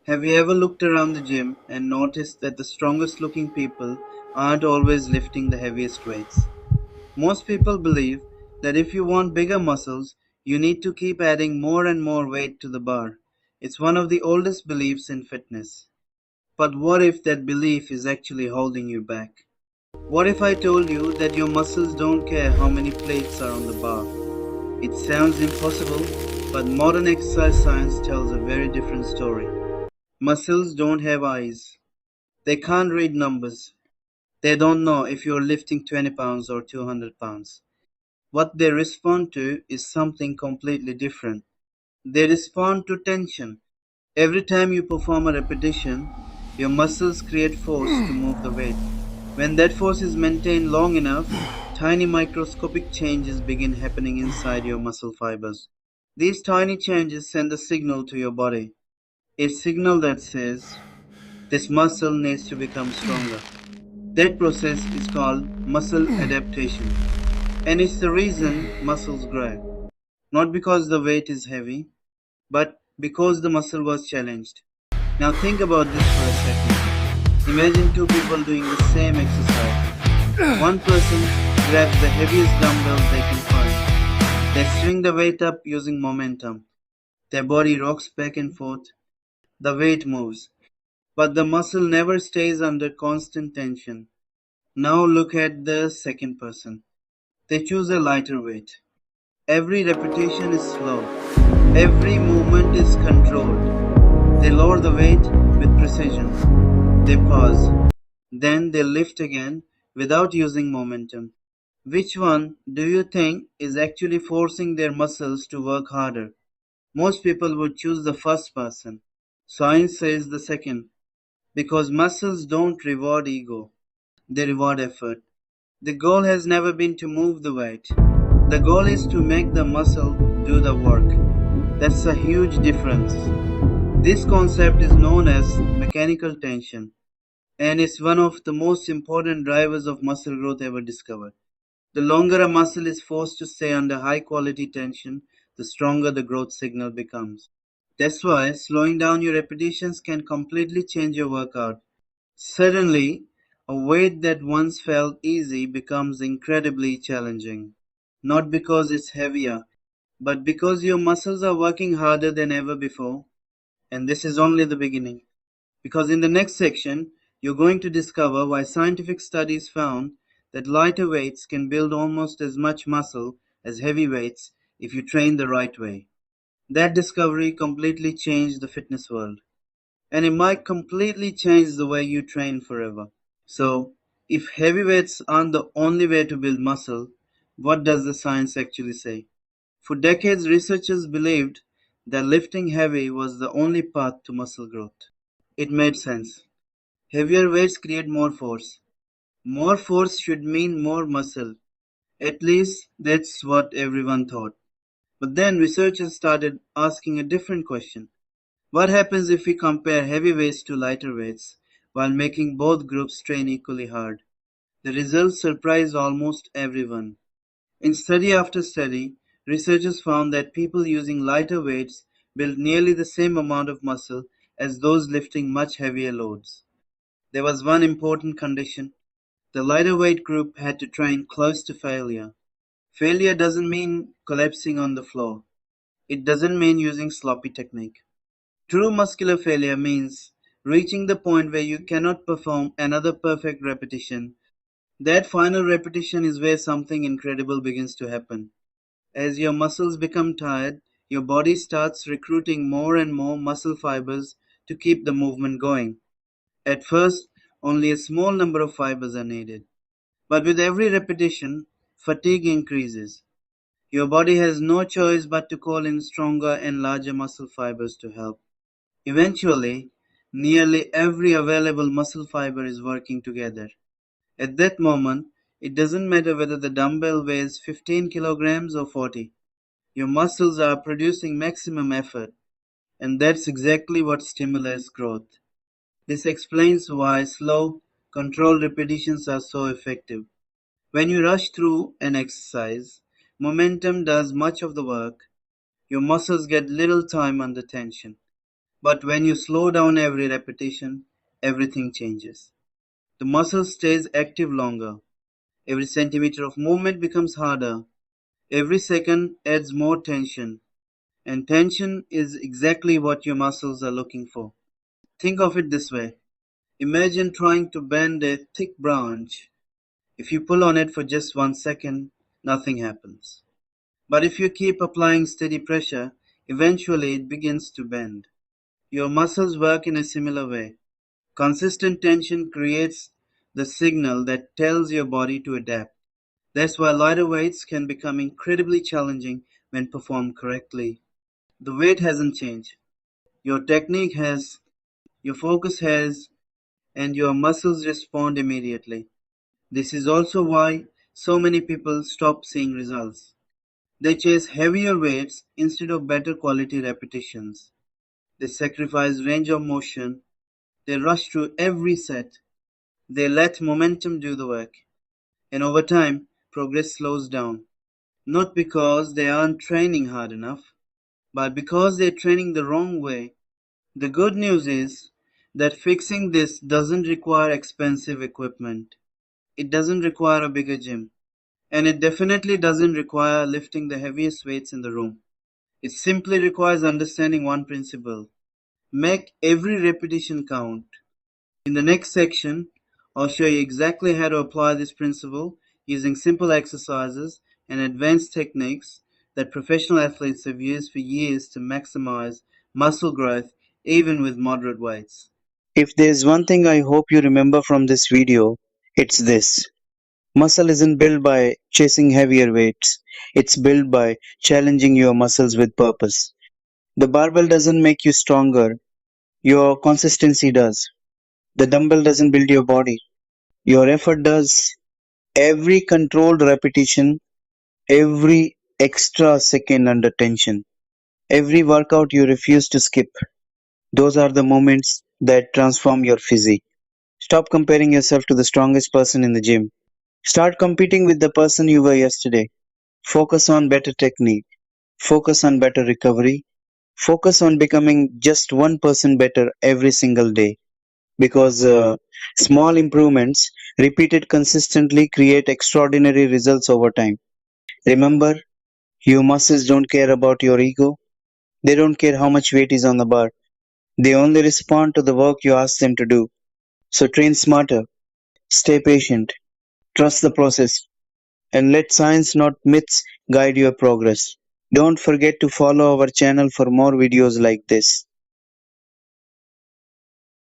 Have you ever looked around the gym and noticed that the strongest looking people aren't always lifting the heaviest weights? Most people believe that if you want bigger muscles, you need to keep adding more and more weight to the bar. It's one of the oldest beliefs in fitness. But what if that belief is actually holding you back? What if I told you that your muscles don't care how many plates are on the bar? It sounds impossible, but modern exercise science tells a very different story. Muscles don't have eyes. They can't read numbers. They don't know if you're lifting 20 pounds or 200 pounds. What they respond to is something completely different. They respond to tension. Every time you perform a repetition, your muscles create force to move the weight. When that force is maintained long enough, tiny microscopic changes begin happening inside your muscle fibers. These tiny changes send a signal to your body, a signal that says, this muscle needs to become stronger. That process is called muscle adaptation, and it's the reason muscles grow. Not because the weight is heavy, but because the muscle was challenged. Now think about this for a second. Imagine two people doing the same exercise. One person grabs the heaviest dumbbell they can find. They swing the weight up using momentum. Their body rocks back and forth. The weight moves, but the muscle never stays under constant tension. Now look at the second person. They choose a lighter weight. Every repetition is slow. Every movement is controlled. They lower the weight with precision. They pause. Then they lift again without using momentum. Which one do you think is actually forcing their muscles to work harder? Most people would choose the first person. Science says the second, because muscles don't reward ego, they reward effort. The goal has never been to move the weight. The goal is to make the muscle do the work. That's a huge difference. This concept is known as mechanical tension, and it's one of the most important drivers of muscle growth ever discovered. The longer a muscle is forced to stay under high quality tension, the stronger the growth signal becomes. That's why slowing down your repetitions can completely change your workout. Suddenly, a weight that once felt easy becomes incredibly challenging. Not because it's heavier, but because your muscles are working harder than ever before. And this is only the beginning. Because in the next section, you're going to discover why scientific studies found that lighter weights can build almost as much muscle as heavy weights if you train the right way. That discovery completely changed the fitness world, and it might completely change the way you train forever. So, if heavy weights aren't the only way to build muscle, what does the science actually say? For decades, researchers believed that lifting heavy was the only path to muscle growth. It made sense. Heavier weights create more force. More force should mean more muscle. At least that's what everyone thought. But then researchers started asking a different question. What happens if we compare heavy weights to lighter weights while making both groups train equally hard? The results surprised almost everyone. In study after study, researchers found that people using lighter weights built nearly the same amount of muscle as those lifting much heavier loads. There was one important condition. The lighter weight group had to train close to failure. Failure doesn't mean collapsing on the floor. It doesn't mean using sloppy technique. True muscular failure means reaching the point where you cannot perform another perfect repetition. That final repetition is where something incredible begins to happen. As your muscles become tired, your body starts recruiting more and more muscle fibers to keep the movement going. At first, only a small number of fibers are needed. But with every repetition, fatigue increases. Your body has no choice but to call in stronger and larger muscle fibers to help. Eventually, nearly every available muscle fiber is working together. At that moment, it doesn't matter whether the dumbbell weighs 15 kilograms or 40. Your muscles are producing maximum effort, and that's exactly what stimulates growth. This explains why slow, controlled repetitions are so effective. When you rush through an exercise, momentum does much of the work. Your muscles get little time under tension. But when you slow down every repetition, everything changes. The muscle stays active longer. Every centimeter of movement becomes harder. Every second adds more tension. And tension is exactly what your muscles are looking for. Think of it this way. Imagine trying to bend a thick branch. If you pull on it for just 1 second, nothing happens. But if you keep applying steady pressure, eventually it begins to bend. Your muscles work in a similar way. Consistent tension creates the signal that tells your body to adapt. That's why lighter weights can become incredibly challenging when performed correctly. The weight hasn't changed. Your technique has, your focus has, and your muscles respond immediately. This is also why so many people stop seeing results. They chase heavier weights instead of better quality repetitions. They sacrifice range of motion. They rush through every set. They let momentum do the work. And over time, progress slows down. Not because they aren't training hard enough, but because they're training the wrong way. The good news is that fixing this doesn't require expensive equipment. It doesn't require a bigger gym. And it definitely doesn't require lifting the heaviest weights in the room. It simply requires understanding one principle. Make every repetition count. In the next section, I'll show you exactly how to apply this principle using simple exercises and advanced techniques that professional athletes have used for years to maximize muscle growth even with moderate weights. If there's one thing I hope you remember from this video, it's this. Muscle isn't built by chasing heavier weights. It's built by challenging your muscles with purpose. The barbell doesn't make you stronger. Your consistency does. The dumbbell doesn't build your body. Your effort does. Every controlled repetition, every extra second under tension, every workout you refuse to skip, those are the moments that transform your physique. Stop comparing yourself to the strongest person in the gym. Start competing with the person you were yesterday. Focus on better technique. Focus on better recovery. Focus on becoming just 1% better every single day. Because small improvements repeated consistently create extraordinary results over time. Remember, your muscles don't care about your ego. They don't care how much weight is on the bar. They only respond to the work you ask them to do. So train smarter, stay patient, trust the process, and let science, not myths, guide your progress. Don't forget to follow our channel for more videos like this.